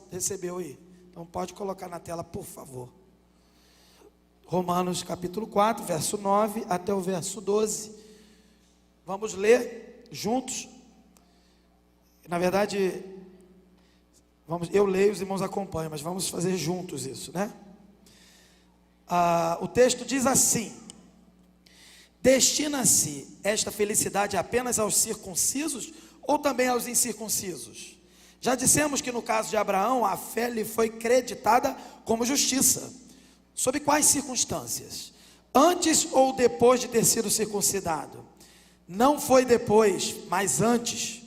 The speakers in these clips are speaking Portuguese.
Recebeu aí. Então pode colocar na tela, por favor. Romanos capítulo 4, verso 9 até o verso 12. Vamos ler juntos. Na verdade, eu leio, os irmãos acompanham, mas vamos fazer juntos isso, né? O texto diz assim: destina-se esta felicidade apenas aos circuncisos ou também aos incircuncisos? Já dissemos que no caso de Abraão, a fé lhe foi creditada como justiça. Sob quais circunstâncias? Antes ou depois de ter sido circuncidado? Não foi depois, mas antes.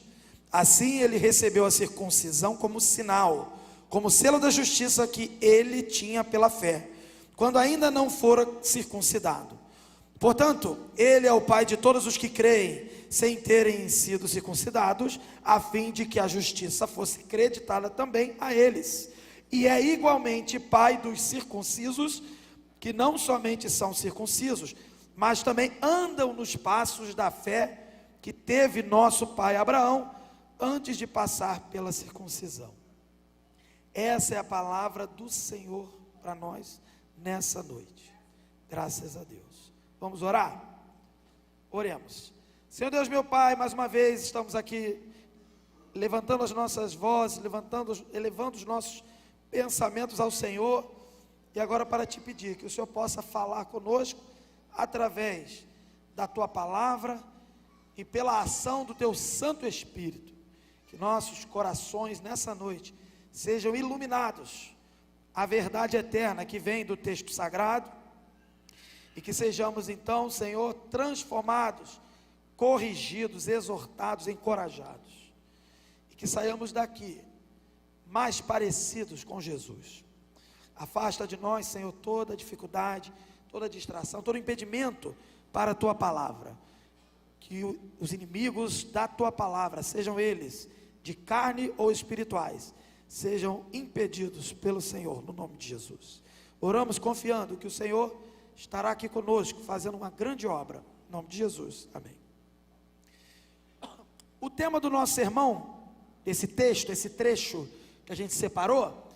Assim ele recebeu a circuncisão como sinal, como selo da justiça que ele tinha pela fé, quando ainda não fora circuncidado. Portanto, ele é o pai de todos os que creem, sem terem sido circuncidados, a fim de que a justiça fosse creditada também a eles. E é igualmente pai dos circuncisos, que não somente são circuncisos, mas também andam nos passos da fé que teve nosso pai Abraão, antes de passar pela circuncisão. Essa é a palavra do Senhor para nós nessa noite. Graças a Deus. Vamos orar? Oremos. Senhor Deus, meu Pai, mais uma vez estamos aqui levantando as nossas vozes, elevando os nossos pensamentos ao Senhor, e agora para te pedir que o Senhor possa falar conosco através da tua palavra e pela ação do teu Santo Espírito, que nossos corações nessa noite sejam iluminados à verdade eterna que vem do texto sagrado, e que sejamos então, Senhor, transformados, corrigidos, exortados, encorajados, e que saiamos daqui mais parecidos com Jesus. Afasta de nós, Senhor, toda dificuldade, toda distração, todo impedimento para a tua palavra. Que os inimigos da tua palavra, sejam eles de carne ou espirituais, sejam impedidos pelo Senhor, no nome de Jesus. Oramos confiando que o Senhor estará aqui conosco, fazendo uma grande obra, em nome de Jesus, amém. O tema do nosso sermão, esse texto, esse trecho que a gente separou,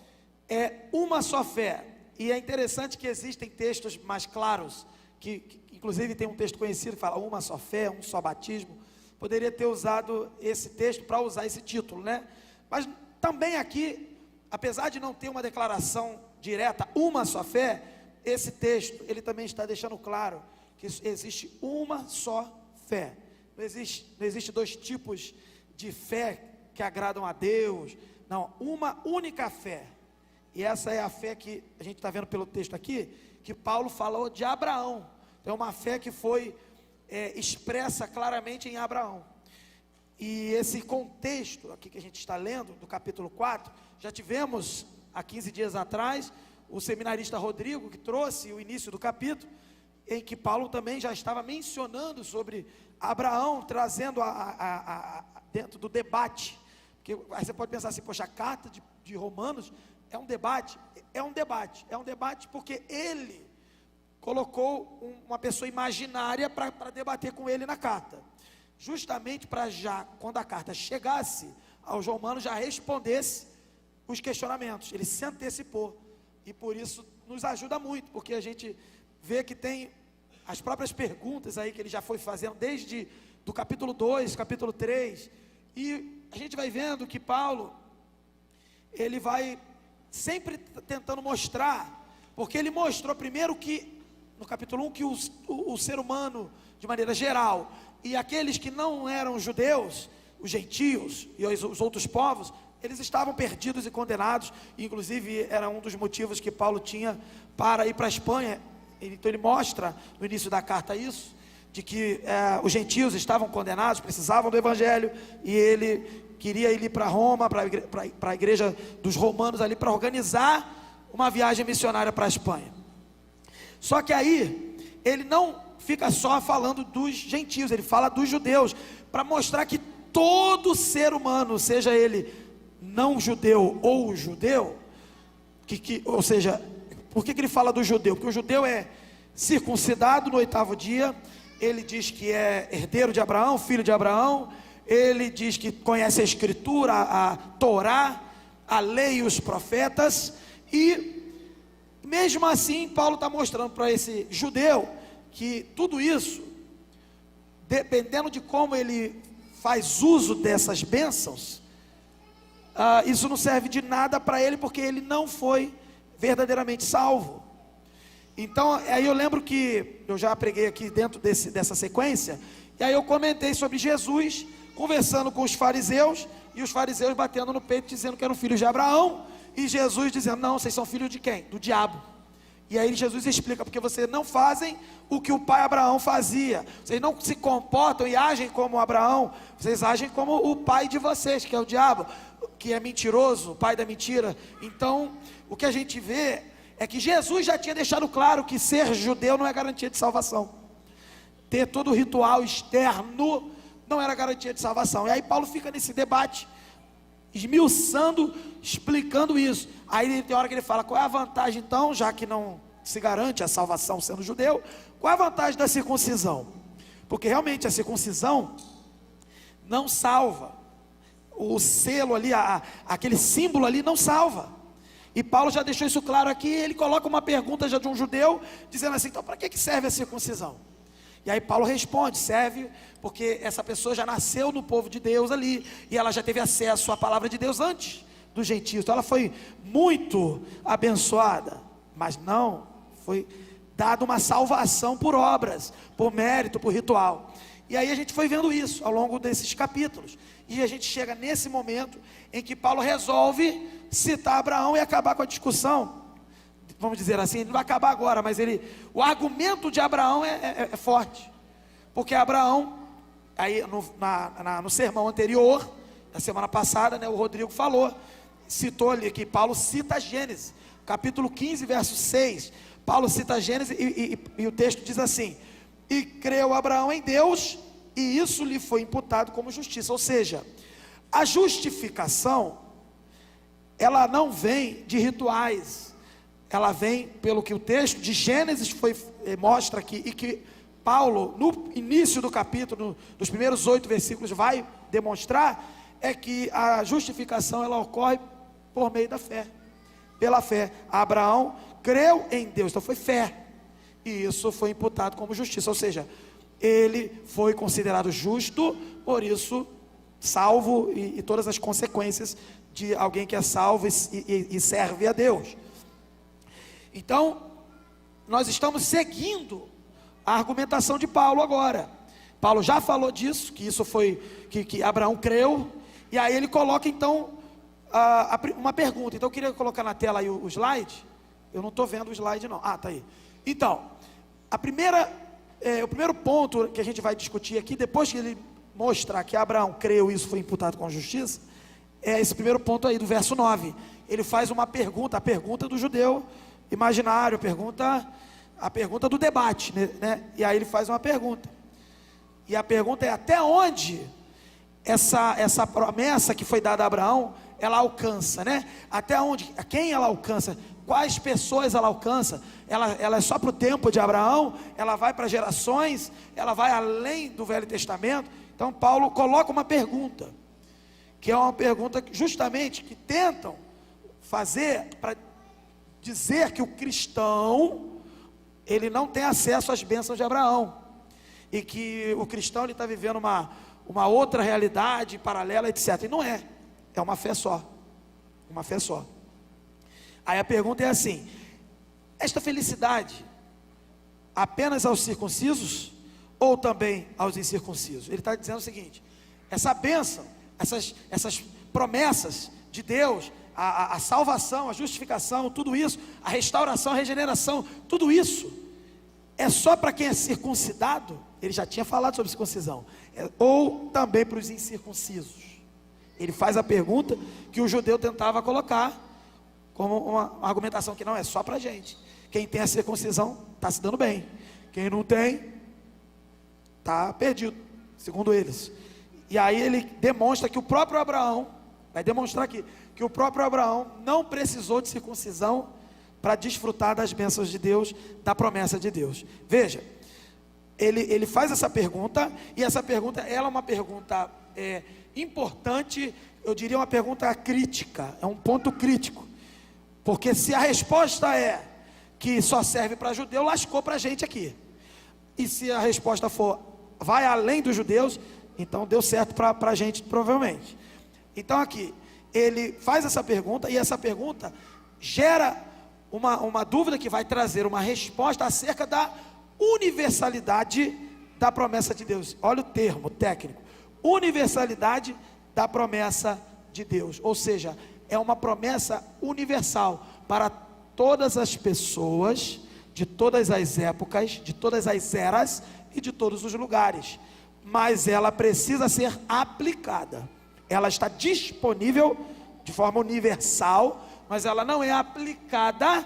é uma só fé. E é interessante que existem textos mais claros, que inclusive tem um texto conhecido que fala uma só fé, um só batismo. Poderia ter usado esse texto para usar esse título, né? Mas também aqui, apesar de não ter uma declaração direta, uma só fé, esse texto, ele também está deixando claro que existe uma só fé. Não existe dois tipos de fé que agradam a Deus. Não, uma única fé. E essa é a fé que a gente está vendo pelo texto aqui, que Paulo falou de Abraão. Então é uma fé que foi expressa claramente em Abraão. E esse contexto aqui que a gente está lendo, do capítulo 4, já tivemos há 15 dias atrás, o seminarista Rodrigo, que trouxe o início do capítulo, em que Paulo também já estava mencionando sobre Abraão, trazendo dentro do debate. Porque aí você pode pensar assim, poxa, a carta de Romanos é um debate. É um debate porque ele colocou uma pessoa imaginária para debater com ele na carta, justamente para já, quando a carta chegasse aos romanos, já respondesse os questionamentos. Ele se antecipou, e por isso nos ajuda muito, porque a gente vê que tem as próprias perguntas aí que ele já foi fazendo desde do capítulo 2, capítulo 3, e a gente vai vendo que Paulo, ele vai sempre tentando mostrar, porque ele mostrou primeiro que, no capítulo 1, que o ser humano, de maneira geral, e aqueles que não eram judeus, os gentios e os outros povos, eles estavam perdidos e condenados, e inclusive era um dos motivos que Paulo tinha para ir para a Espanha. Então ele mostra no início da carta isso, de que os gentios estavam condenados, precisavam do evangelho, e ele queria ir para Roma, para a igreja dos romanos ali, para organizar uma viagem missionária para a Espanha. Só que aí, ele não fica só falando dos gentios, ele fala dos judeus, para mostrar que todo ser humano, seja ele não judeu ou judeu, ou seja, por que ele fala do judeu? Porque o judeu é circuncidado no 8º dia, ele diz que é herdeiro de Abraão, filho de Abraão, ele diz que conhece a Escritura, a Torá, a lei e os profetas, e mesmo assim Paulo está mostrando para esse judeu que tudo isso, dependendo de como ele faz uso dessas bênçãos, isso não serve de nada para ele, porque ele não foi verdadeiramente salvo. Então, aí eu lembro que eu já preguei aqui dentro dessa sequência, e aí eu comentei sobre Jesus conversando com os fariseus, e os fariseus batendo no peito, dizendo que eram filhos de Abraão, e Jesus dizendo: não, vocês são filhos de quem? Do diabo. E aí Jesus explica: porque vocês não fazem o que o pai Abraão fazia, vocês não se comportam e agem como Abraão, vocês agem como o pai de vocês, que é o diabo, que é mentiroso, o pai da mentira. Então, o que a gente vê é que Jesus já tinha deixado claro que ser judeu não é garantia de salvação, ter todo o ritual externo não era garantia de salvação. E aí Paulo fica nesse debate, esmiuçando, explicando isso. Aí tem hora que ele fala: qual é a vantagem então, já que não se garante a salvação sendo judeu, qual é a vantagem da circuncisão? Porque realmente a circuncisão não salva, o selo ali, aquele símbolo ali não salva. E Paulo já deixou isso claro aqui. Ele coloca uma pergunta já de um judeu, dizendo assim: então para que serve a circuncisão? E aí Paulo responde: serve porque essa pessoa já nasceu no povo de Deus ali, e ela já teve acesso à palavra de Deus antes dos gentios, então ela foi muito abençoada, mas não foi dada uma salvação por obras, por mérito, por ritual. E aí a gente foi vendo isso ao longo desses capítulos, e a gente chega nesse momento em que Paulo resolve citar Abraão e acabar com a discussão. Vamos dizer assim, não vai acabar agora, mas o argumento de Abraão é forte, porque Abraão, aí no sermão anterior, na semana passada, o Rodrigo citou ali que Paulo cita Gênesis, capítulo 15, verso 6, Paulo cita Gênesis e o texto diz assim: e creu Abraão em Deus, e isso lhe foi imputado como justiça. Ou seja, a justificação, ela não vem de rituais, ela vem pelo que o texto de Gênesis mostra aqui, e que Paulo, no início do capítulo, nos primeiros 8 versículos, vai demonstrar, é que a justificação ela ocorre por meio da fé, pela fé. Abraão creu em Deus, então foi fé, e isso foi imputado como justiça, ou seja, ele foi considerado justo, por isso salvo, e todas as consequências de alguém que é salvo e serve a Deus. Então, nós estamos seguindo a argumentação de Paulo agora. Paulo já falou disso, que isso foi, que Abraão creu, e aí ele coloca então uma pergunta. Então eu queria colocar na tela aí o slide. Eu não estou vendo o slide não, tá aí. Então, o primeiro ponto que a gente vai discutir aqui, depois que ele mostrar que Abraão creu e isso foi imputado com justiça, é esse primeiro ponto aí do verso 9, ele faz uma pergunta, a pergunta do judeu imaginário, a pergunta do debate, né? E aí ele faz uma pergunta, e a pergunta é: até onde essa promessa que foi dada a Abraão, ela alcança, né? Até onde, a quem ela alcança, quais pessoas ela alcança, ela é só para o tempo de Abraão, ela vai para gerações, ela vai além do Velho Testamento. Então Paulo coloca uma pergunta, que é uma pergunta justamente que tentam fazer para dizer que o cristão, ele não tem acesso às bênçãos de Abraão, e que o cristão ele está vivendo uma outra realidade paralela, etc. E não é uma fé só, uma fé só. Aí a pergunta é assim: esta felicidade apenas aos circuncisos ou também aos incircuncisos? Ele está dizendo o seguinte: essa bênção, essas promessas de Deus, a salvação, a justificação, tudo isso, a restauração, a regeneração, tudo isso é só para quem é circuncidado? Ele já tinha falado sobre circuncisão, ou também para os incircuncisos? Ele faz a pergunta que o judeu tentava colocar como uma argumentação que não é só para a gente. Quem tem a circuncisão está se dando bem, quem não tem está perdido, segundo eles. E aí ele demonstra que o próprio Abraão, vai demonstrar aqui, que o próprio Abraão não precisou de circuncisão para desfrutar das bênçãos de Deus, da promessa de Deus. Veja, ele faz essa pergunta, e essa pergunta ela é uma pergunta importante, eu diria uma pergunta crítica, é um ponto crítico, porque se a resposta é que só serve para judeu, lascou para a gente aqui. E se a resposta for, vai além dos judeus, então deu certo para a gente provavelmente. Então aqui, ele faz essa pergunta, e essa pergunta gera uma dúvida que vai trazer uma resposta acerca da universalidade da promessa de Deus. Olha o termo técnico, universalidade da promessa de Deus, ou seja, é uma promessa universal para todas as pessoas, de todas as épocas, de todas as eras e de todos os lugares, mas ela precisa ser aplicada. Ela está disponível de forma universal, mas ela não é aplicada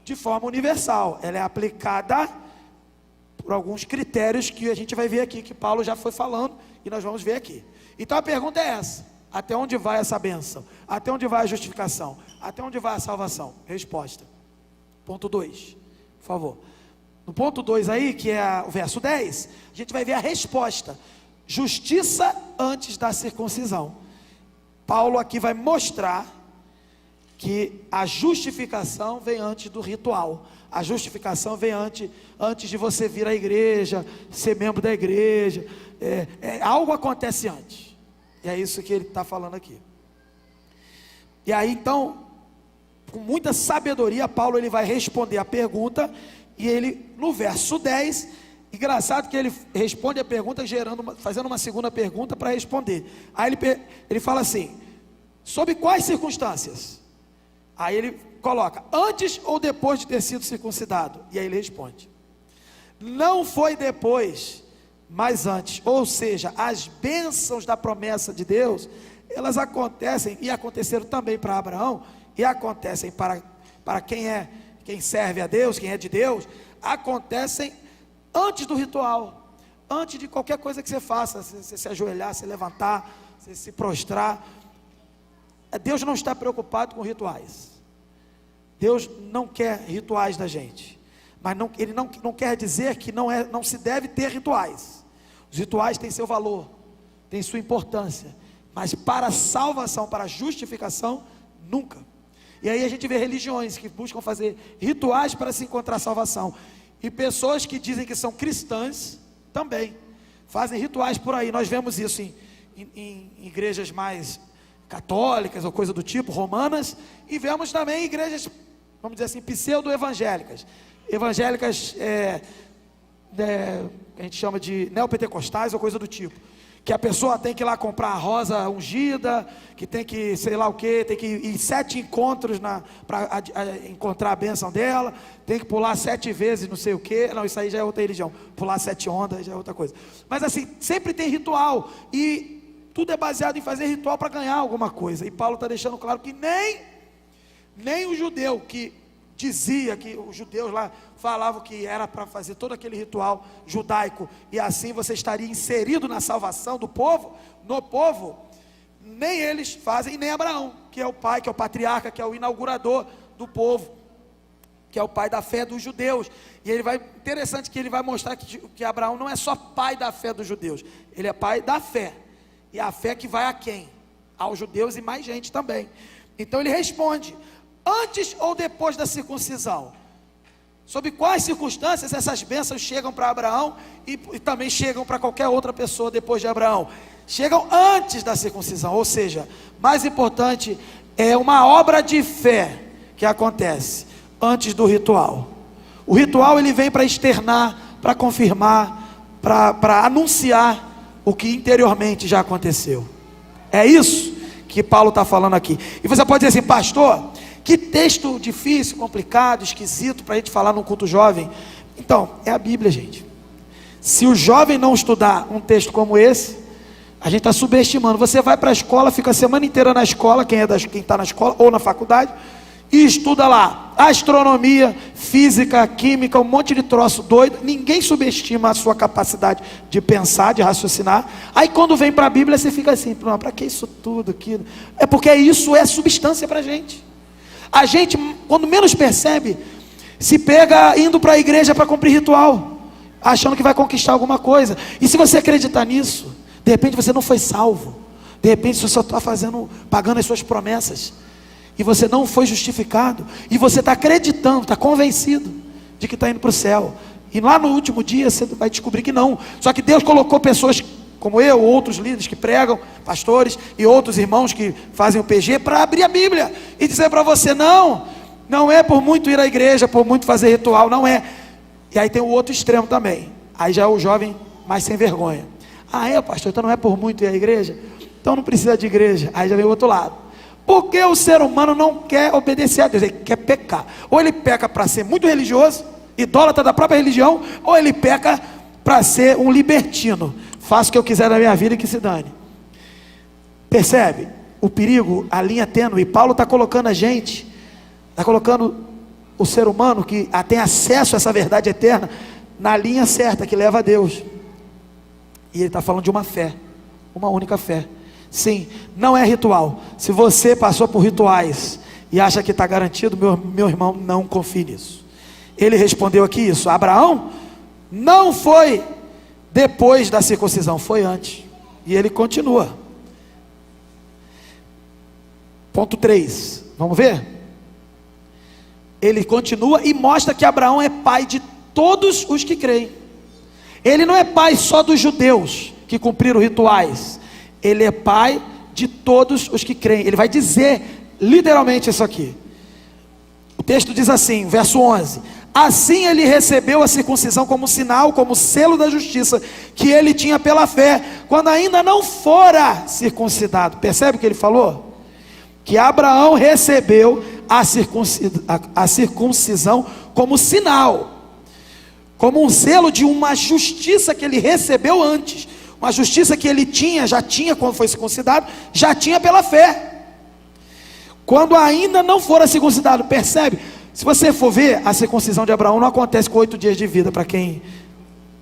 de forma universal, ela é aplicada por alguns critérios que a gente vai ver aqui, que Paulo já foi falando, e nós vamos ver aqui. Então a pergunta é essa: até onde vai essa bênção? Até onde vai a justificação? Até onde vai a salvação? Resposta. Ponto 2, por favor. No ponto 2 aí, que é o verso 10, a gente vai ver a resposta: justiça antes da circuncisão. Paulo aqui vai mostrar que a justificação vem antes do ritual. A justificação vem antes de você vir à igreja, ser membro da igreja. Algo acontece antes. E é isso que ele está falando aqui. E aí então, com muita sabedoria, Paulo ele vai responder a pergunta. E ele, no verso 10, engraçado que ele responde a pergunta fazendo uma segunda pergunta para responder. Aí ele fala assim: sob quais circunstâncias? Aí ele coloca, antes ou depois de ter sido circuncidado? E aí ele responde: não foi depois, mas antes. Ou seja, as bênçãos da promessa de Deus, elas acontecem, e aconteceram também para Abraão, e acontecem para quem serve a Deus, quem é de Deus, acontecem antes do ritual, antes de qualquer coisa que você faça, você se ajoelhar, se levantar, você se prostrar. Deus não está preocupado com rituais. Deus não quer rituais da gente, mas ele não quer dizer que não se deve ter rituais. Os rituais têm seu valor, têm sua importância, mas para a salvação, para a justificação, nunca. E aí a gente vê religiões que buscam fazer rituais para se encontrar salvação, e pessoas que dizem que são cristãs também fazem rituais por aí. Nós vemos isso em igrejas mais católicas ou coisa do tipo, romanas, e vemos também igrejas, vamos dizer assim, pseudo-evangélicas, a gente chama de neopentecostais ou coisa do tipo, que a pessoa tem que ir lá comprar a rosa ungida, que tem que sei lá o que, tem que ir em 7 encontros para encontrar a bênção dela, tem que pular 7 vezes não sei o que. Não, isso aí já é outra religião, pular 7 ondas já é outra coisa, mas assim, sempre tem ritual, e tudo é baseado em fazer ritual para ganhar alguma coisa. E Paulo está deixando claro que nem o judeu que dizia, que os judeus lá falavam que era para fazer todo aquele ritual judaico, e assim você estaria inserido na salvação do povo, no povo, nem eles fazem, e nem Abraão, que é o pai, que é o patriarca, que é o inaugurador do povo, que é o pai da fé dos judeus. E interessante que ele vai mostrar que Abraão não é só pai da fé dos judeus, ele é pai da fé, e a fé que vai a quem? Aos judeus e mais gente também. Então ele responde: antes ou depois da circuncisão? Sob quais circunstâncias essas bênçãos chegam para Abraão e também chegam para qualquer outra pessoa depois de Abraão? Chegam antes da circuncisão, ou seja, mais importante, é uma obra de fé que acontece antes do ritual. O ritual ele vem para externar, para confirmar, para anunciar o que interiormente já aconteceu. É isso que Paulo está falando aqui. E você pode dizer assim: pastor, que texto difícil, complicado, esquisito para a gente falar num culto jovem. Então, é a Bíblia, gente. Se o jovem não estudar um texto como esse, a gente está subestimando. Você vai para a escola, fica a semana inteira na escola, quem está na escola ou na faculdade, e estuda lá astronomia, física, química, um monte de troço doido. Ninguém subestima a sua capacidade de pensar, de raciocinar. Aí quando vem para a Bíblia, você fica assim: para que isso tudo, aquilo? É porque isso é substância para a gente. A gente, quando menos percebe, se pega indo para a igreja para cumprir ritual, achando que vai conquistar alguma coisa. E se você acreditar nisso, de repente você não foi salvo. De repente você só está pagando as suas promessas, e você não foi justificado, e você está acreditando, está convencido de que está indo para o céu, e lá no último dia você vai descobrir que não. Só que Deus colocou pessoas como eu, outros líderes que pregam, pastores e outros irmãos que fazem o PG, para abrir a Bíblia e dizer para você: não é por muito ir à igreja, por muito fazer ritual, não é. E aí tem o outro extremo também, aí já é o jovem mais sem vergonha. Pastor, então não é por muito ir à igreja? Então não precisa de igreja. Aí já vem o outro lado. Porque o ser humano não quer obedecer a Deus, ele quer pecar. Ou ele peca para ser muito religioso, idólatra da própria religião, ou ele peca para ser um libertino. Faço o que eu quiser na minha vida e que se dane. Percebe o perigo, a linha tênue? Paulo está colocando a gente, está colocando o ser humano que tem acesso a essa verdade eterna na linha certa que leva a Deus. E ele está falando de uma fé, uma única fé. Sim, não é ritual. Se você passou por rituais e acha que está garantido, meu irmão, não confie nisso. Ele respondeu aqui isso: Abraão não foi depois da circuncisão, foi antes. E ele continua. Ponto 3, vamos ver? Ele continua e mostra que Abraão é pai de todos os que creem. Ele não é pai só dos judeus que cumpriram rituais, ele é pai de todos os que creem. Ele vai dizer literalmente isso aqui. O texto diz assim, verso 11: assim ele recebeu a circuncisão como sinal, como selo da justiça que ele tinha pela fé, quando ainda não fora circuncidado. Percebe o que ele falou? Que Abraão recebeu a circuncisão como sinal, como um selo de uma justiça que ele recebeu antes, uma justiça que ele já tinha quando foi circuncidado, já tinha pela fé, quando ainda não fora circuncidado. Percebe? Se você for ver, a circuncisão de Abraão não acontece com 8 dias de vida. Para quem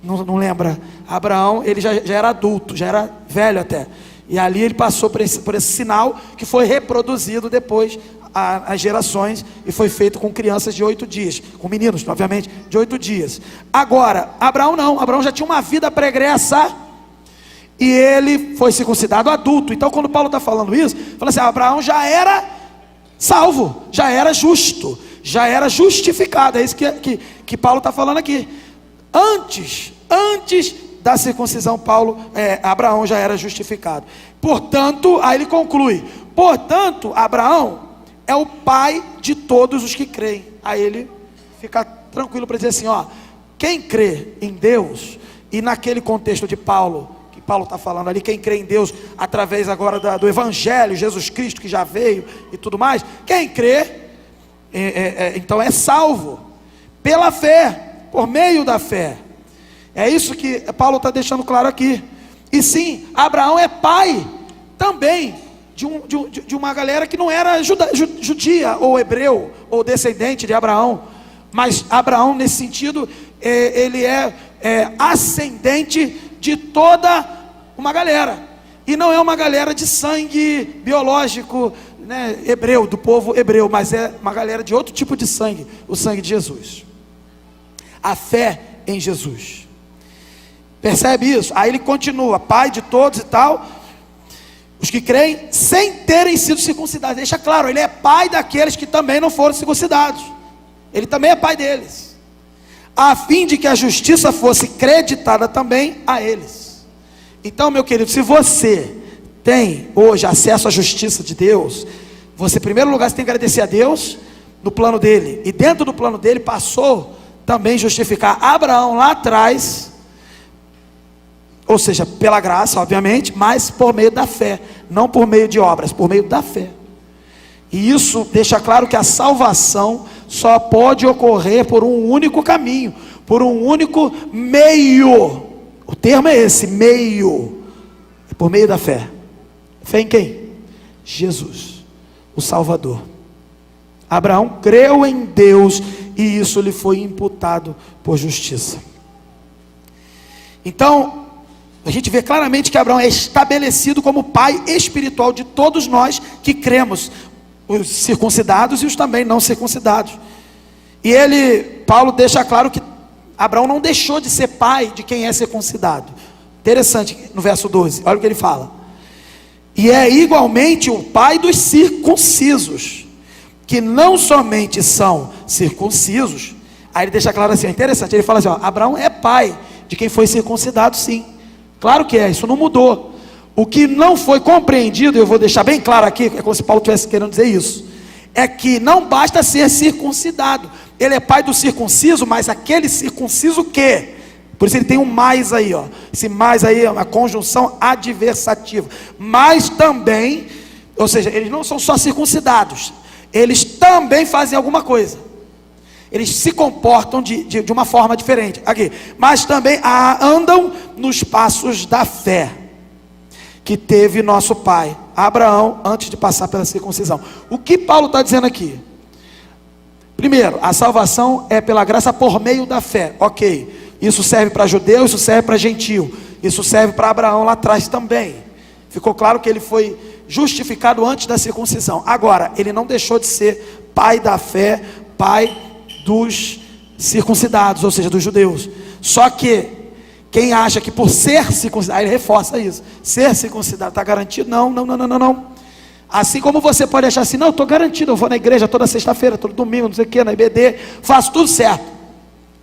não lembra, Abraão, ele já era adulto, já era velho até, e ali ele passou por esse sinal que foi reproduzido depois as gerações, e foi feito com crianças de 8 dias, com meninos, obviamente, de 8 dias. Agora, Abraão não, Abraão já tinha uma vida pregressa, e ele foi circuncidado adulto. Então quando Paulo está falando isso, fala assim: Abraão já era salvo, já era justo, já era justificado. É isso que Paulo está falando aqui. Antes da circuncisão, Abraão já era justificado. Portanto, aí ele conclui: portanto, Abraão é o pai de todos os que creem. Aí ele fica tranquilo para dizer assim: quem crê em Deus, e naquele contexto de Paulo, que Paulo está falando ali, quem crê em Deus através agora do Evangelho, Jesus Cristo que já veio e tudo mais, quem crê, então é salvo pela fé, por meio da fé. É isso que Paulo está deixando claro aqui. E sim, Abraão é pai também de uma galera que não era judia, ou hebreu, ou descendente de Abraão. Mas Abraão, nesse sentido, ele é ascendente de toda uma galera. E não é uma galera de sangue biológico, né, hebreu, do povo hebreu, mas é uma galera de outro tipo de sangue, o sangue de Jesus. A fé em Jesus. Percebe isso? Aí ele continua: pai de todos e tal, os que creem sem terem sido circuncidados. Deixa claro, ele é pai daqueles que também não foram circuncidados. Ele também é pai deles, a fim de que a justiça fosse creditada também a eles. Então, meu querido, se você tem hoje acesso à justiça de Deus, você, em primeiro lugar, você tem que agradecer a Deus no plano dele, e dentro do plano dele passou também justificar Abraão lá atrás, ou seja, pela graça, obviamente, mas por meio da fé, não por meio de obras, por meio da fé. E isso deixa claro que a salvação só pode ocorrer por um único caminho, por um único meio. O termo é esse, meio, é por meio da fé. Fé em quem? Jesus, o Salvador. Abraão creu em Deus, e isso lhe foi imputado por justiça. Então, a gente vê claramente que Abraão é estabelecido como pai espiritual de todos nós que cremos, os circuncidados e os também não circuncidados. E Paulo deixa claro que Abraão não deixou de ser pai de quem é circuncidado. Interessante, no verso 12, olha o que ele fala: e é igualmente o pai dos circuncisos, que não somente são circuncisos. Aí ele deixa claro assim, é interessante, ele fala assim, ó, Abraão é pai de quem foi circuncidado, sim, claro que é, isso não mudou. O que não foi compreendido, eu vou deixar bem claro aqui, é como se Paulo estivesse querendo dizer isso, é que não basta ser circuncidado, ele é pai do circunciso, mas aquele circunciso que, por isso ele tem um mais aí, ó. Esse mais aí é uma conjunção adversativa, mas também, ou seja, eles não são só circuncidados, eles também fazem alguma coisa, eles se comportam de uma forma diferente, aqui, mas também andam nos passos da fé, que teve nosso pai, Abraão, antes de passar pela circuncisão. O que Paulo está dizendo aqui? Primeiro, a salvação é pela graça por meio da fé, ok, isso serve para judeu, isso serve para gentio, isso serve para Abraão lá atrás também, ficou claro que ele foi justificado antes da circuncisão. Agora, ele não deixou de ser pai da fé, pai dos circuncidados, ou seja, dos judeus. Só que quem acha que por ser circuncidado, ele reforça isso, ser circuncidado está garantido? Não. Assim como você pode achar assim, não, eu estou garantido, eu vou na igreja toda sexta-feira, todo domingo, não sei o que, na IBD, faço tudo certo.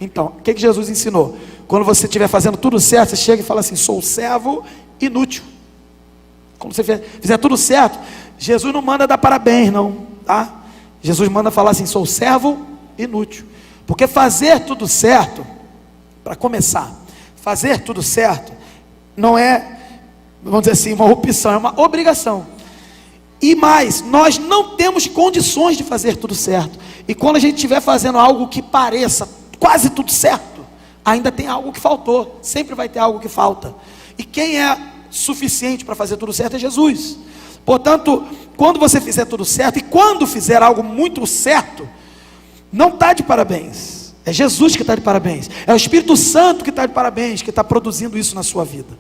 Então, o que Jesus ensinou? Quando você estiver fazendo tudo certo, você chega e fala assim, sou servo inútil. Quando você fizer tudo certo, Jesus não manda dar parabéns não, tá? Jesus manda falar assim, sou servo inútil. Porque fazer tudo certo, para começar, fazer tudo certo, não é, vamos dizer assim, uma opção, é uma obrigação. E mais, nós não temos condições de fazer tudo certo. E quando a gente estiver fazendo algo que pareça quase tudo certo, ainda tem algo que faltou, sempre vai ter algo que falta. E quem é suficiente para fazer tudo certo é Jesus. Portanto, quando você fizer tudo certo, e quando fizer algo muito certo, não está de parabéns, é Jesus que está de parabéns, é o Espírito Santo que está de parabéns, que está produzindo isso na sua vida.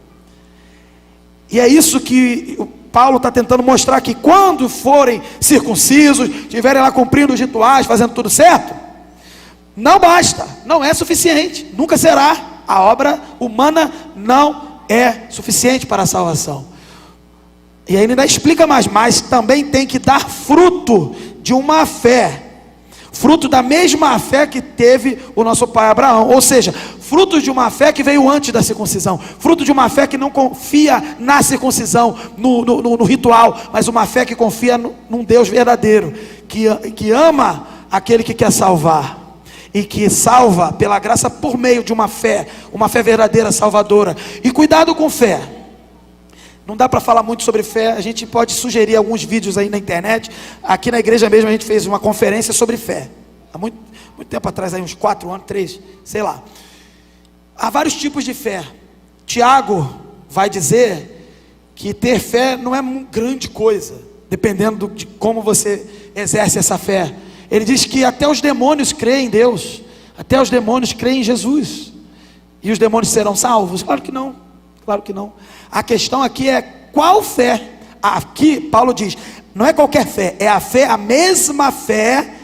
E é isso que Paulo está tentando mostrar aqui. Quando forem circuncisos, estiverem lá cumprindo os rituais, fazendo tudo certo, não basta, não é suficiente, nunca será. A obra humana não é suficiente para a salvação. E aí ele ainda explica mais, mas também tem que dar fruto de uma fé, fruto da mesma fé que teve o nosso pai Abraão, ou seja, fruto de uma fé que veio antes da circuncisão, fruto de uma fé que não confia na circuncisão, no ritual, mas uma fé que confia num Deus verdadeiro, que ama aquele que quer salvar, e que salva pela graça por meio de uma fé verdadeira, salvadora. E cuidado com fé, não dá para falar muito sobre fé, a gente pode sugerir alguns vídeos aí na internet. Aqui na igreja mesmo a gente fez uma conferência sobre fé, há muito tempo atrás, aí uns 4 anos, 3, sei lá. Há vários tipos de fé. Tiago vai dizer que ter fé não é grande coisa, dependendo de como você exerce essa fé. Ele diz que até os demônios creem em Deus, até os demônios creem em Jesus, e os demônios serão salvos? Claro que não, claro que não. A questão aqui é qual fé. Aqui Paulo diz, não é qualquer fé, é a fé, a mesma fé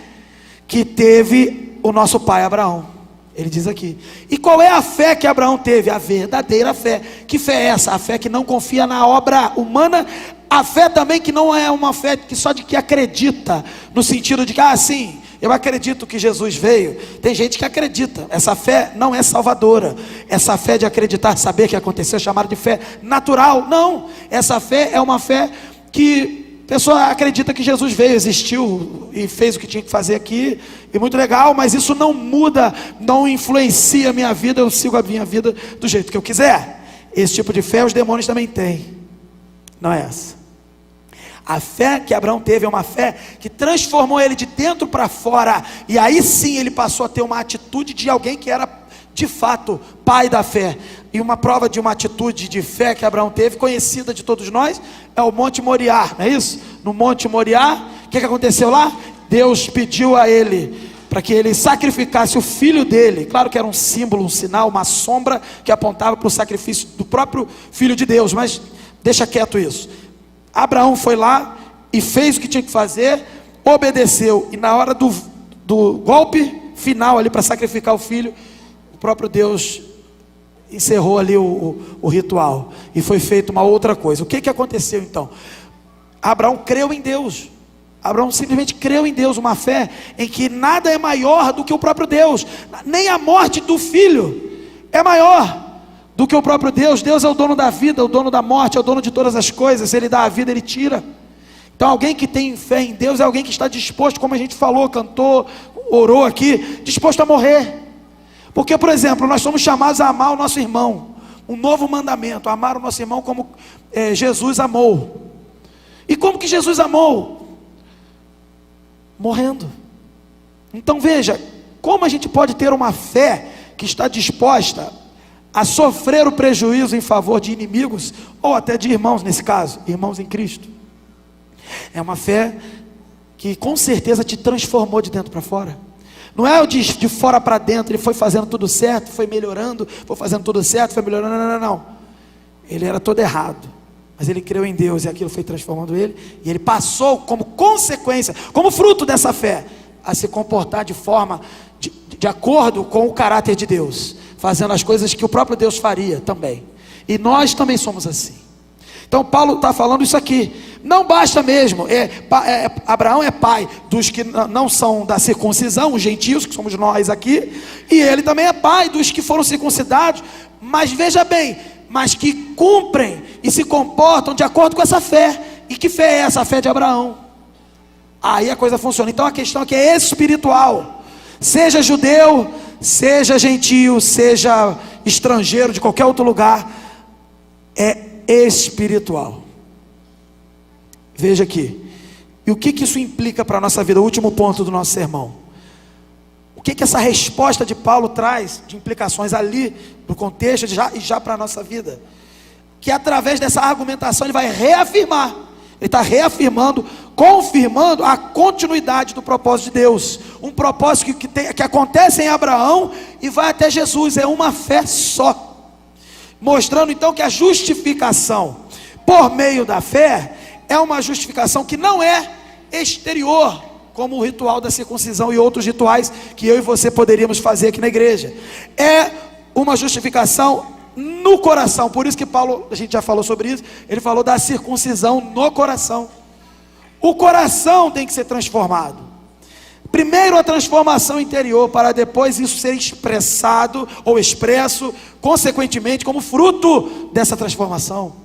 que teve o nosso pai Abraão. Ele diz aqui, e qual é a fé que Abraão teve? A verdadeira fé. Que fé é essa? A fé que não confia na obra humana, a fé também que não é uma fé que só de que acredita, no sentido de que, sim, eu acredito que Jesus veio. Tem gente que acredita, essa fé não é salvadora. Essa fé de acreditar, saber que aconteceu, é chamada de fé natural. Não, essa fé é uma fé que a pessoa acredita que Jesus veio, existiu e fez o que tinha que fazer aqui, e muito legal, mas isso não muda, não influencia a minha vida, eu sigo a minha vida do jeito que eu quiser. Esse tipo de fé os demônios também têm, não é essa. A fé que Abraão teve é uma fé que transformou ele de dentro para fora, e aí sim ele passou a ter uma atitude de alguém que era de fato pai da fé. E uma prova de uma atitude de fé que Abraão teve, conhecida de todos nós, é o Monte Moriá, não é isso? No Monte Moriá, o que aconteceu lá? Deus pediu a ele para que ele sacrificasse o filho dele. Claro que era um símbolo, um sinal, uma sombra que apontava para o sacrifício do próprio filho de Deus, mas deixa quieto isso. Abraão foi lá e fez o que tinha que fazer, obedeceu, e na hora do golpe final ali para sacrificar o filho, o próprio Deus encerrou ali o ritual, e foi feita uma outra coisa. O que aconteceu então? Abraão creu em Deus. Abraão simplesmente creu em Deus, uma fé em que nada é maior do que o próprio Deus, nem a morte do filho é maior do que o próprio Deus. Deus é o dono da vida, o dono da morte, é o dono de todas as coisas. Se Ele dá a vida, Ele tira. Então alguém que tem fé em Deus é alguém que está disposto, como a gente falou, cantou, orou aqui, disposto a morrer. Porque, por exemplo, nós somos chamados a amar o nosso irmão. Um novo mandamento, amar o nosso irmão como Jesus amou. E como que Jesus amou? Morrendo. Então veja, como a gente pode ter uma fé que está disposta a sofrer o prejuízo em favor de inimigos, ou até de irmãos, nesse caso, irmãos em Cristo. É uma fé que com certeza te transformou de dentro para fora. Não é o de fora para dentro, ele foi fazendo tudo certo, foi melhorando, foi fazendo tudo certo, foi melhorando, não. Ele era todo errado, mas ele creu em Deus e aquilo foi transformando ele, e ele passou como consequência, como fruto dessa fé, a se comportar de forma, de acordo com o caráter de Deus, fazendo as coisas que o próprio Deus faria também. E nós também somos assim. Então Paulo está falando isso aqui. Não basta mesmo, Abraão é pai dos que não são da circuncisão, os gentios, que somos nós aqui, e ele também é pai dos que foram circuncidados, mas veja bem, mas que cumprem e se comportam de acordo com essa fé. E que fé é essa? A fé de Abraão. Aí a coisa funciona. Então a questão aqui é espiritual. Seja judeu, seja gentio, seja estrangeiro de qualquer outro lugar, é espiritual. Veja aqui, e o que isso implica para a nossa vida? O último ponto do nosso sermão. O que essa resposta de Paulo traz de implicações ali, no contexto e já para a nossa vida? Que através dessa argumentação ele vai reafirmar, ele está reafirmando, confirmando a continuidade do propósito de Deus. Um propósito que acontece em Abraão e vai até Jesus, é uma fé só. Mostrando então que a justificação por meio da fé é uma justificação que não é exterior, como o ritual da circuncisão e outros rituais que eu e você poderíamos fazer aqui na igreja. É uma justificação no coração. Por isso que Paulo, a gente já falou sobre isso, ele falou da circuncisão no coração. O coração tem que ser transformado. Primeiro a transformação interior, para depois isso ser expressado ou expresso, consequentemente, como fruto dessa transformação.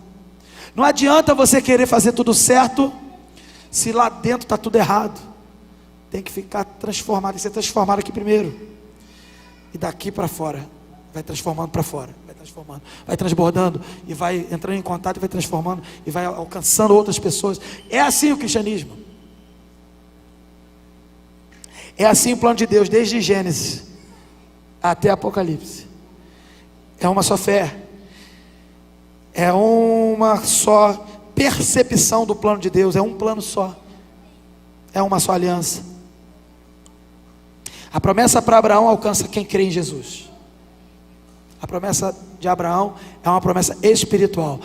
Não adianta você querer fazer tudo certo, se lá dentro está tudo errado. Tem que ficar transformado, tem que ser transformado aqui primeiro. E daqui para fora, vai transformando para fora, vai transformando, vai transbordando, e vai entrando em contato, e vai transformando, e vai alcançando outras pessoas. É assim o cristianismo. É assim o plano de Deus, desde Gênesis até Apocalipse. É uma só fé. É uma só percepção do plano de Deus. É um plano só. É uma só aliança. A promessa para Abraão alcança quem crê em Jesus. A promessa de Abraão é uma promessa espiritual.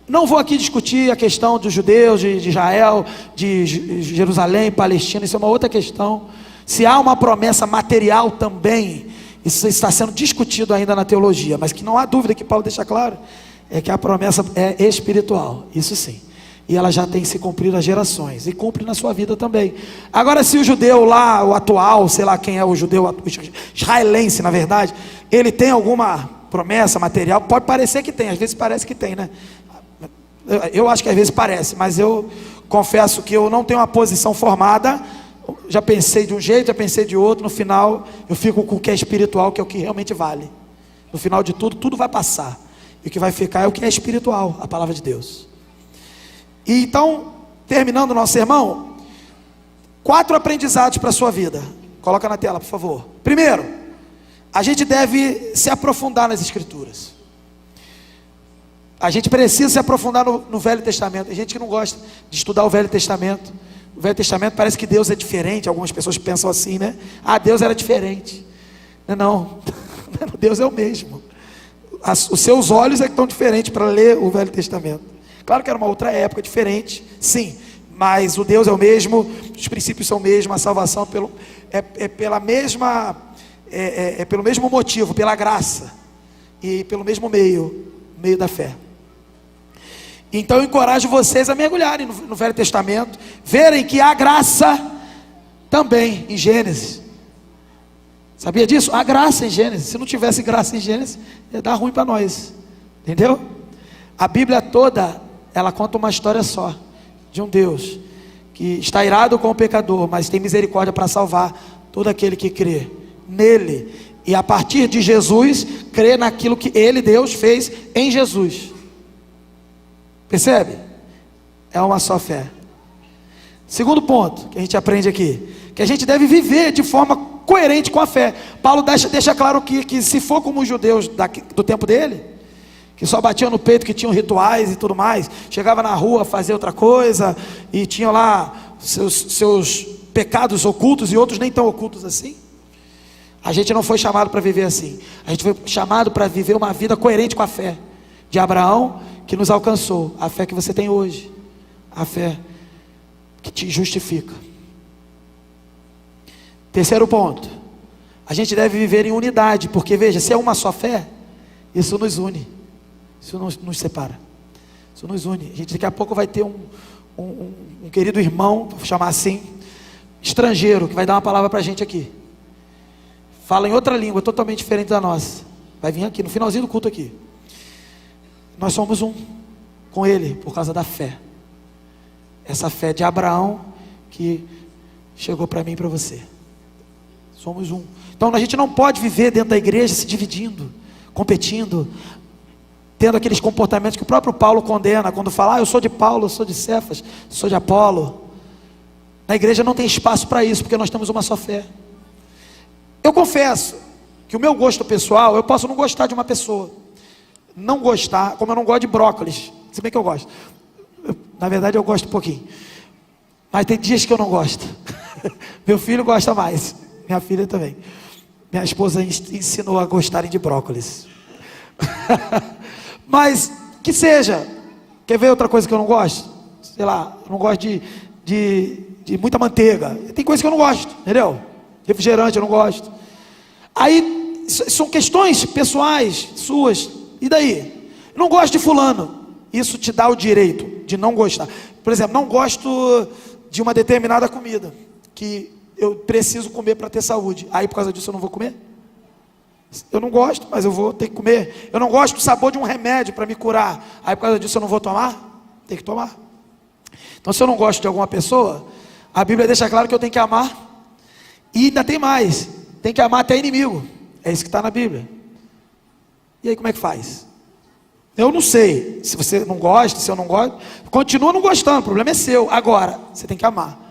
Não vou aqui discutir a questão dos judeus, de Israel, de Jerusalém, Palestina. Isso é uma outra questão. Se há uma promessa material também, isso está sendo discutido ainda na teologia, mas que não há dúvida, que Paulo deixa claro, é que a promessa é espiritual, isso sim, e ela já tem se cumprido há gerações, e cumpre na sua vida também. Agora, se o judeu lá, o atual, sei lá quem é o judeu, o israelense na verdade, ele tem alguma promessa material, pode parecer que tem, às vezes parece que tem, né? Eu acho que às vezes parece, mas eu confesso que eu não tenho uma posição formada. Já pensei de um jeito, já pensei de outro. No final eu fico com o que é espiritual, que é o que realmente vale. No final de tudo, tudo vai passar, e o que vai ficar é o que é espiritual, a palavra de Deus. E então, terminando o nosso sermão, 4 aprendizados para a sua vida. Coloca na tela, por favor. Primeiro, a gente deve se aprofundar nas escrituras. A gente precisa se aprofundar no Velho Testamento. Tem gente que não gosta de estudar o Velho Testamento. O Velho Testamento parece que Deus é diferente. Algumas pessoas pensam assim, né? Ah, Deus era diferente. Não, Deus é o mesmo. Os seus olhos é que estão diferentes para ler o Velho Testamento. Claro que era uma outra época diferente, sim, mas o Deus é o mesmo, os princípios são o mesmo, a salvação pela mesma, pelo mesmo motivo, pela graça, e pelo mesmo meio da fé. Então eu encorajo vocês a mergulharem no Velho Testamento, verem que há graça também em Gênesis. Sabia disso? Há graça em Gênesis. Se não tivesse graça em Gênesis, ia dar ruim para nós. Entendeu? A Bíblia toda, ela conta uma história só, de um Deus que está irado com o pecador, mas tem misericórdia para salvar todo aquele que crê nele, e a partir de Jesus, crê naquilo que ele, Deus, fez em Jesus. Percebe? É uma só fé. Segundo ponto que a gente aprende aqui, que a gente deve viver de forma coerente com a fé. Paulo deixa claro que se for como os judeus do tempo dele, que só batiam no peito, que tinham rituais e tudo mais, chegava na rua a fazer outra coisa, e tinham lá seus pecados ocultos, e outros nem tão ocultos assim. A gente não foi chamado para viver assim. A gente foi chamado para viver uma vida coerente com a fé de Abraão, que nos alcançou. A fé que você tem hoje, a fé que te justifica. Terceiro ponto, a gente deve viver em unidade, porque veja, se é uma só fé, isso nos une, isso não nos separa, isso nos une. A gente daqui a pouco vai ter um querido irmão, vou chamar assim, estrangeiro, que vai dar uma palavra para a gente aqui, fala em outra língua, totalmente diferente da nossa, vai vir aqui, no finalzinho do culto aqui. Nós somos um com ele, por causa da fé, essa fé de Abraão, que chegou para mim e para você. Somos um. Então a gente não pode viver dentro da igreja se dividindo, competindo, tendo aqueles comportamentos que o próprio Paulo condena, quando fala, eu sou de Paulo, eu sou de Cefas, sou de Apolo. Na igreja não tem espaço para isso, porque nós temos uma só fé. Eu confesso que o meu gosto pessoal, eu posso não gostar de uma pessoa, não gostar, como eu não gosto de brócolis, se bem que eu gosto, na verdade eu gosto um pouquinho, mas tem dias que eu não gosto. Meu filho gosta mais, minha filha também. Minha esposa ensinou a gostarem de brócolis. Mas que seja. Quer ver outra coisa que eu não gosto? Sei lá, eu não gosto de muita manteiga. Tem coisa que eu não gosto, entendeu? Refrigerante eu não gosto. Aí são questões pessoais suas. E daí? Eu não gosto de fulano. Isso te dá o direito de não gostar. Por exemplo, não gosto de uma determinada comida que eu preciso comer para ter saúde. Aí por causa disso eu não vou comer? Eu não gosto, mas eu vou ter que comer. Eu não gosto do sabor de um remédio para me curar. Aí por causa disso eu não vou tomar? Tem que tomar. Então se eu não gosto de alguma pessoa, a Bíblia deixa claro que eu tenho que amar. E ainda tem mais, tem que amar até inimigo. É isso que está na Bíblia. E aí como é que faz? Eu não sei, se você não gosta, se eu não gosto, continua não gostando, o problema é seu. Agora, você tem que amar.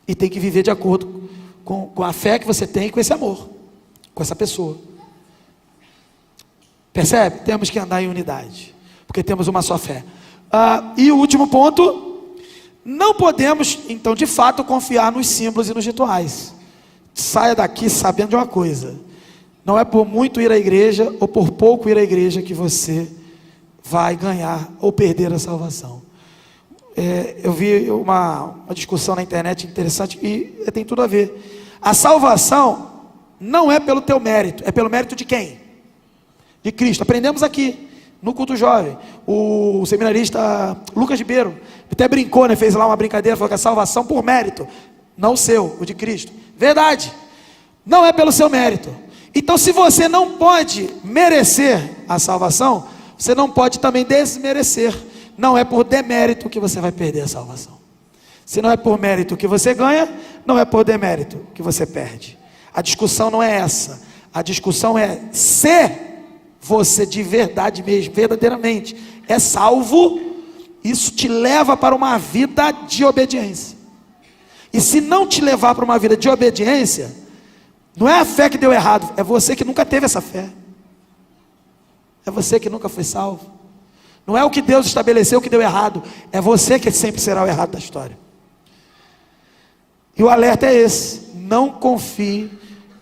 E tem que viver de acordo com a fé que você tem, com esse amor, com essa pessoa. Percebe? Temos que andar em unidade, porque temos uma só fé. E o último ponto, não podemos, então, de fato, confiar nos símbolos e nos rituais. Saia daqui sabendo de uma coisa: não é por muito ir à igreja ou por pouco ir à igreja que você vai ganhar ou perder a salvação. Eu vi uma discussão na internet interessante e tem tudo a ver. A salvação não é pelo teu mérito, é pelo mérito de quem? De Cristo. Aprendemos aqui no culto jovem. O seminarista Lucas Ribeiro até brincou, né? Fez lá uma brincadeira, falou que a salvação por mérito, não o seu, o de Cristo. Verdade, não é pelo seu mérito. Então se você não pode merecer a salvação, você não pode também desmerecer. Não é por demérito que você vai perder a salvação. Se não é por mérito que você ganha, não é por demérito que você perde. A discussão não é essa. A discussão é se você de verdade mesmo, verdadeiramente, é salvo. Isso te leva para uma vida de obediência. E se não te levar para uma vida de obediência, não é a fé que deu errado, é você que nunca teve essa fé. É você que nunca foi salvo. Não é o que Deus estabeleceu que deu errado, é você que sempre será o errado da história. E o alerta é esse: não confie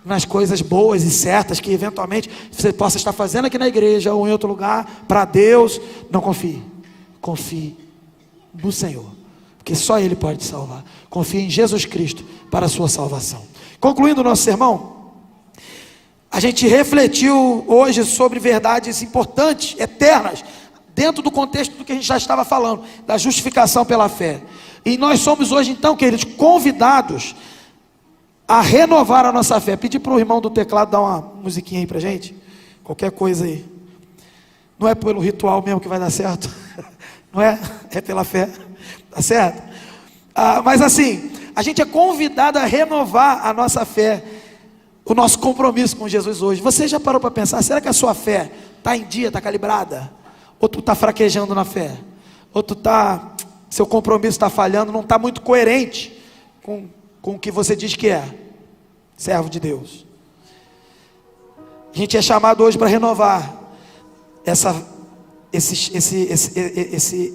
nas coisas boas e certas que eventualmente você possa estar fazendo aqui na igreja ou em outro lugar para Deus. Não confie. Confie no Senhor, porque só Ele pode te salvar. Confie em Jesus Cristo para a sua salvação. Concluindo o nosso sermão, a gente refletiu hoje sobre verdades importantes, eternas, dentro do contexto do que a gente já estava falando, da justificação pela fé. E nós somos hoje então, queridos, convidados a renovar a nossa fé. Pedir para o irmão do teclado dar uma musiquinha aí para a gente, qualquer coisa aí. Não é pelo ritual mesmo que vai dar certo, não é? É pela fé, tá certo? Mas assim, a gente é convidado a renovar a nossa fé, o nosso compromisso com Jesus hoje. Você já parou para pensar, será que a sua fé está em dia, está calibrada? Ou tu está fraquejando na fé? Ou tu está, seu compromisso está falhando, não está muito coerente com o que você diz que é, servo de Deus. A gente é chamado hoje para renovar esse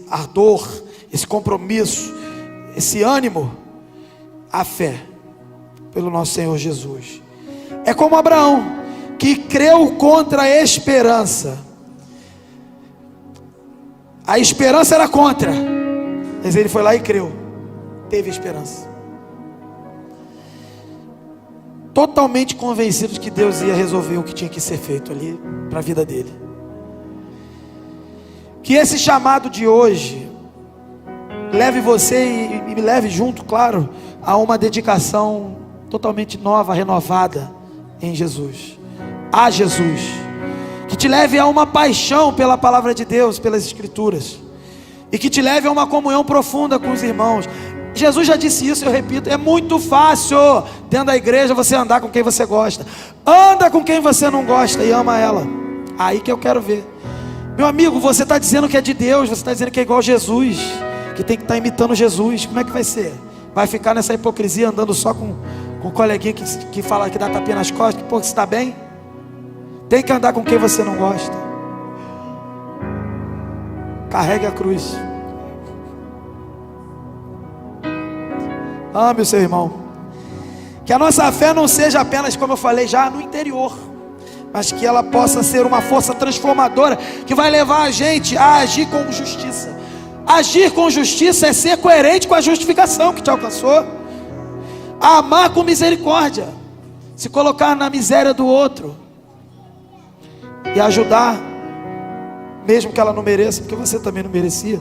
ardor, esse compromisso, esse ânimo, a fé, pelo nosso Senhor Jesus. É como Abraão, que creu contra a esperança. A esperança era contra, mas ele foi lá e creu, teve esperança. Totalmente convencido de que Deus ia resolver o que tinha que ser feito ali para a vida dele. Que esse chamado de hoje leve você e me leve junto, claro, a uma dedicação totalmente nova, renovada em Jesus, a Jesus, que te leve a uma paixão pela palavra de Deus, pelas Escrituras, e que te leve a uma comunhão profunda com os irmãos. Jesus já disse isso, eu repito, é muito fácil dentro da igreja você andar com quem você gosta. Anda com quem você não gosta e ama ela. Aí que eu quero ver. Meu amigo, você está dizendo que é de Deus, você está dizendo que é igual a Jesus, que tem que estar imitando Jesus. Como é que vai ser? Vai ficar nessa hipocrisia andando só com o coleguinha que fala que dá tapinha nas costas, que pô, você está bem? Tem que andar com quem você não gosta. Carregue a cruz. Ame o seu irmão. Que a nossa fé não seja apenas, como eu falei já, no interior, mas que ela possa ser uma força transformadora, que vai levar a gente a agir com justiça. Agir com justiça é ser coerente com a justificação que te alcançou. A amar com misericórdia, se colocar na miséria do outro e ajudar, mesmo que ela não mereça, porque você também não merecia.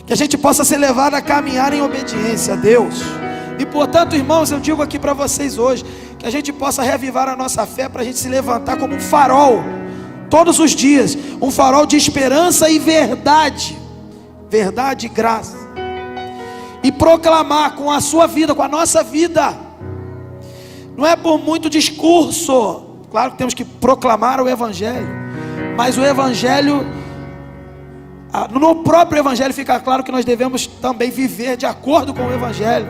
Que a gente possa ser levado a caminhar em obediência a Deus. E portanto, irmãos, eu digo aqui para vocês hoje, que a gente possa reavivar a nossa fé, para a gente se levantar como um farol, todos os dias, um farol de esperança e verdade, verdade e graça, e proclamar com a sua vida, com a nossa vida. Não é por muito discurso, claro que temos que proclamar o Evangelho, mas o Evangelho, no próprio Evangelho fica claro que nós devemos também viver de acordo com o Evangelho.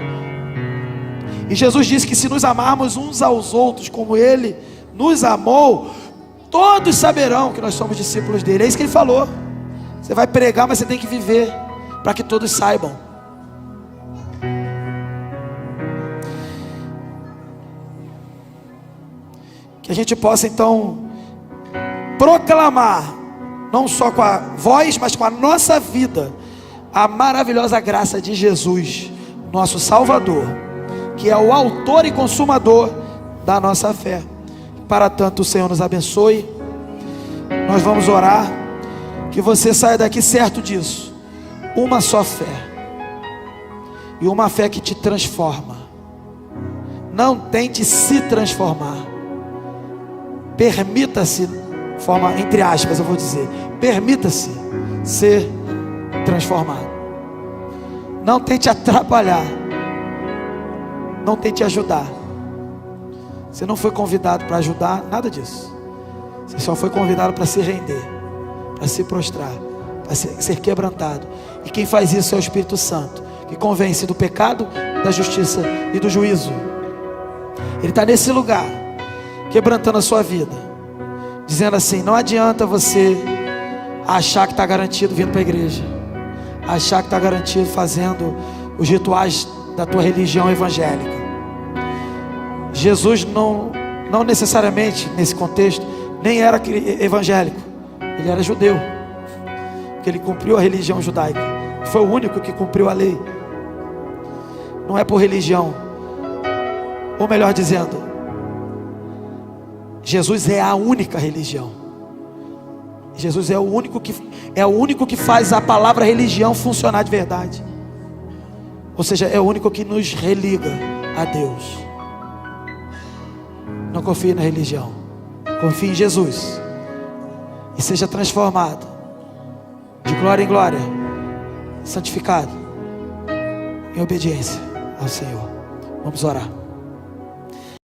E Jesus disse que se nos amarmos uns aos outros como Ele nos amou, todos saberão que nós somos discípulos dele. É isso que Ele falou. Você vai pregar, mas você tem que viver, para que todos saibam. Que a gente possa então proclamar, não só com a voz, mas com a nossa vida, a maravilhosa graça de Jesus, nosso Salvador, que é o autor e consumador da nossa fé. Para tanto o Senhor nos abençoe. Nós vamos orar, que você saia daqui certo disso, uma só fé, e uma fé que te transforma. Não tente se transformar, permita-se, forma entre aspas eu vou dizer, permita-se ser transformado. Não tente atrapalhar, não tente ajudar. Você não foi convidado para ajudar, nada disso. Você só foi convidado para se render, para se prostrar, para ser quebrantado. E quem faz isso é o Espírito Santo, que convence do pecado, da justiça e do juízo. Ele está nesse lugar, quebrantando a sua vida, dizendo assim: não adianta você achar que está garantido vindo para a igreja, achar que está garantido fazendo os rituais da tua religião evangélica. Jesus não necessariamente nesse contexto nem era evangélico, ele era judeu, porque ele cumpriu a religião judaica, foi o único que cumpriu a lei. Não é por religião, ou melhor dizendo, Jesus é a única religião. Jesus é o único que faz a palavra religião funcionar de verdade. Ou seja, é o único que nos religa a Deus. Não confie na religião, confie em Jesus e seja transformado de glória em glória, santificado em obediência ao Senhor. Vamos orar.